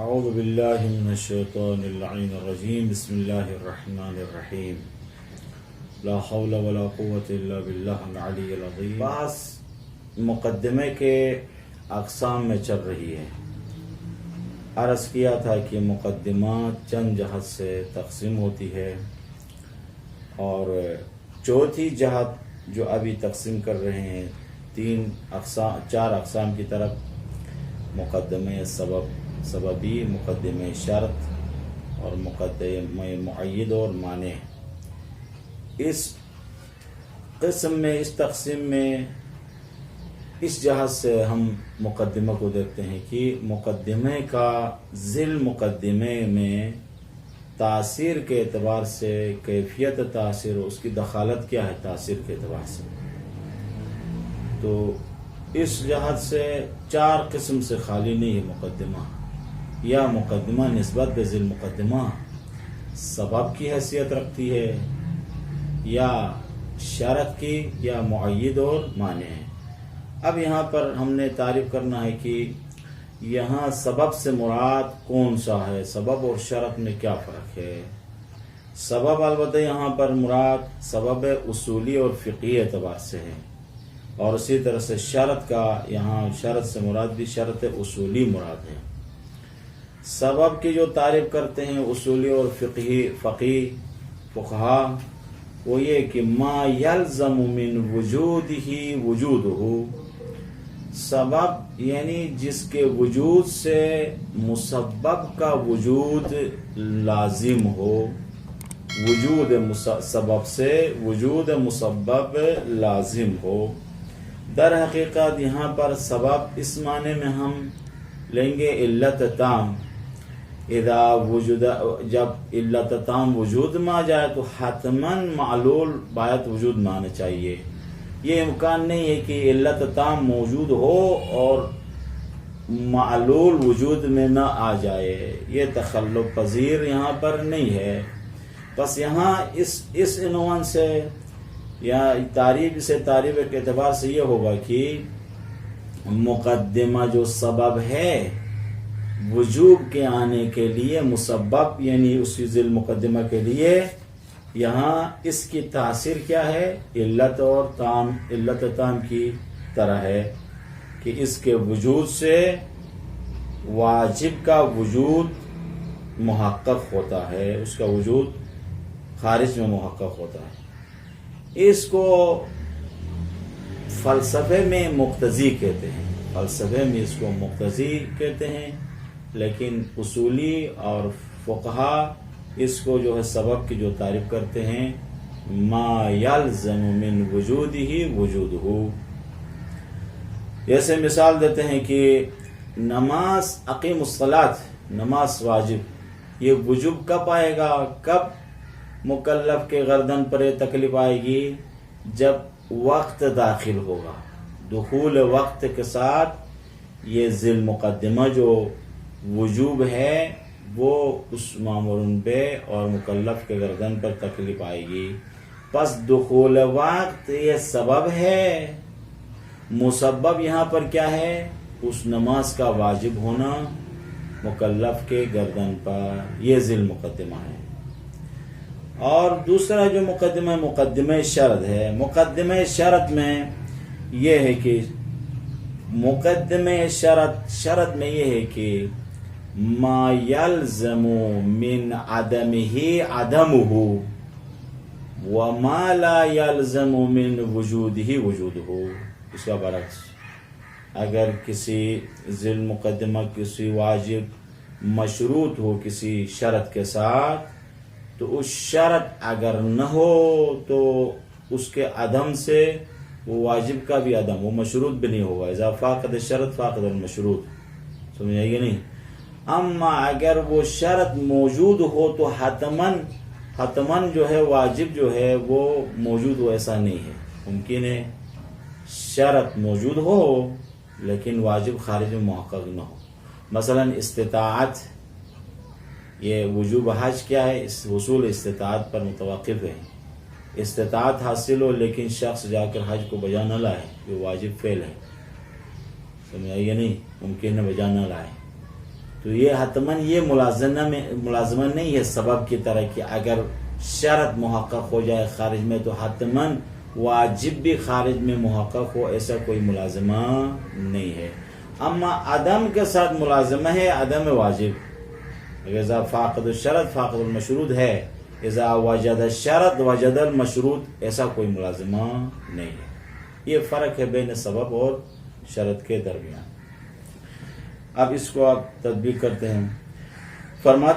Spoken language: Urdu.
اعوذ باللہ من الشیطان اللعین الرجیم بسم اللہ الرحمن الرحیم لا حول ولا قوة الا باللہ العلی العظیم۔ بحث مقدمے کے اقسام میں چل رہی ہے۔ عرض کیا تھا کہ مقدمات چند جہت سے تقسیم ہوتی ہے، اور چوتھی جہت جو ابھی تقسیم کر رہے ہیں چار اقسام کی طرف، مقدمہ سببی، مقدمہ شرط اور مقدمہ معید اور مانع۔ اس قسم میں، اس تقسیم میں، اس جہت سے ہم مقدمہ کو دیکھتے ہیں کہ مقدمے کا ذیل مقدمے میں تاثیر کے اعتبار سے، کیفیت تاثیر، اس کی دخالت کیا ہے تاثیر کے اعتبار سے۔ تو اس جہت سے چار قسم سے خالی نہیں ہے مقدمہ، یا مقدمہ نسبت بذیل مقدمہ سبب کی حیثیت رکھتی ہے، یا شرط کی، یا معید اور مانع ہے۔ اب یہاں پر ہم نے تعریف کرنا ہے کہ یہاں سبب سے مراد کون سا ہے، سبب اور شرط میں کیا فرق ہے۔ سبب البتہ یہاں پر مراد سبب اصولی اور فقہی اعتبار سے ہے، اور اسی طرح سے شرط کا یہاں شرط سے مراد بھی شرط اصولی مراد ہے۔ سبب کی جو تعریف کرتے ہیں اصولی اور فقہا، وہ یہ کہ ما یلزم من وجودہ وجودہ، سبب یعنی جس کے وجود سے مسبب کا وجود لازم ہو، وجود سبب سے وجود مسبب لازم ہو۔ در حقیقت یہاں پر سبب اس معنی میں ہم لیں گے علت تام۔ جب علت تام وجود میں آ جائے تو حتماً معلول باید وجود میں آنا چاہیے۔ یہ امکان نہیں ہے کہ علت تام موجود ہو اور معلول وجود میں نہ آ جائے، یہ تخلف پذیر یہاں پر نہیں ہے۔ بس یہاں اس عنوان سے یا تعریف کے اعتبار سے یہ ہوگا کہ مقدمہ جو سبب ہے وجوب کے آنے کے لیے، مسبب یعنی اسی ذیل مقدمہ کے لیے، یہاں اس کی تاثیر کیا ہے، علت تام کی طرح ہے کہ اس کے وجود سے واجب کا وجود محقق ہوتا ہے، اس کا وجود خارج میں محقق ہوتا ہے۔ اس کو فلسفے میں مقتضی کہتے ہیں، فلسفے میں اس کو مقتضی کہتے ہیں، لیکن اصولی اور فقہا اس کو جو ہے سبب کی جو تعریف کرتے ہیں ما یلزم من وجودہ وجودہ۔ جیسے مثال دیتے ہیں کہ نماز اقیم الصلاۃ، نماز واجب، یہ وجوب کب آئے گا، کب مکلف کے گردن پر یہ تکلیف آئے گی، جب وقت داخل ہوگا۔ دخول وقت کے ساتھ یہ ذیل مقدمہ جو وجوب ہے وہ اس مامور پہ اور مکلف کے گردن پر تکلیف آئے گی۔ پس دخول وقت یہ سبب ہے، مسبب یہاں پر کیا ہے، اس نماز کا واجب ہونا مکلف کے گردن پر، یہ ذیل مقدمہ ہے۔ اور دوسرا جو مقدمہ شرط ہے، مقدمہ شرط میں یہ ہے کہ مقدمہ شرط میں یہ ہے کہ ما یلزم من عدمہ عدمہ وما لا یلزم من وجودہ وجودہ۔ اس کا برعکس، اگر کسی ذیل مقدمہ کسی واجب مشروط ہو کسی شرط کے ساتھ، تو اس شرط اگر نہ ہو تو اس کے عدم سے وہ واجب کا بھی عدم، وہ مشروط بھی نہیں ہوگا۔ اذا فاقد الشرط فاقد المشروط، سمجھ آئے گی نہیں؟ اما اگر وہ شرط موجود ہو تو حتماً جو ہے واجب جو ہے وہ موجود ہو، ایسا نہیں ہے۔ ممکن ہے شرط موجود ہو لیکن واجب خارج میں محقق نہ ہو۔ مثلا استطاعت، یہ وجوب حج کیا ہے، حصول استطاعت پر متوقف ہے۔ استطاعت حاصل ہو لیکن شخص جا کر حج کو بجا نہ لائے، یہ واجب فعل ہے، سمجھ آئی یا نہیں؟ ممکن ہے بجا نہ لائے، تو یہ حتماً یہ ملازمت نہیں ہے سبب کی طرح کہ اگر شرط محقق ہو جائے خارج میں تو حتماً واجب بھی خارج میں محقق ہو، ایسا کوئی ملازمہ نہیں ہے. اما عدم کے ساتھ ملازمہ ہے عدم واجب، اذا فاقد الشرط فاقد المشروط ہے، اذا وجد الشرط وجد المشروط، ایسا کوئی ملازمہ نہیں ہے. یہ فرق ہے بین سبب اور شرط کے درمیان. اب اس کو آپ تطبیق کرتے ہیں. فرماتے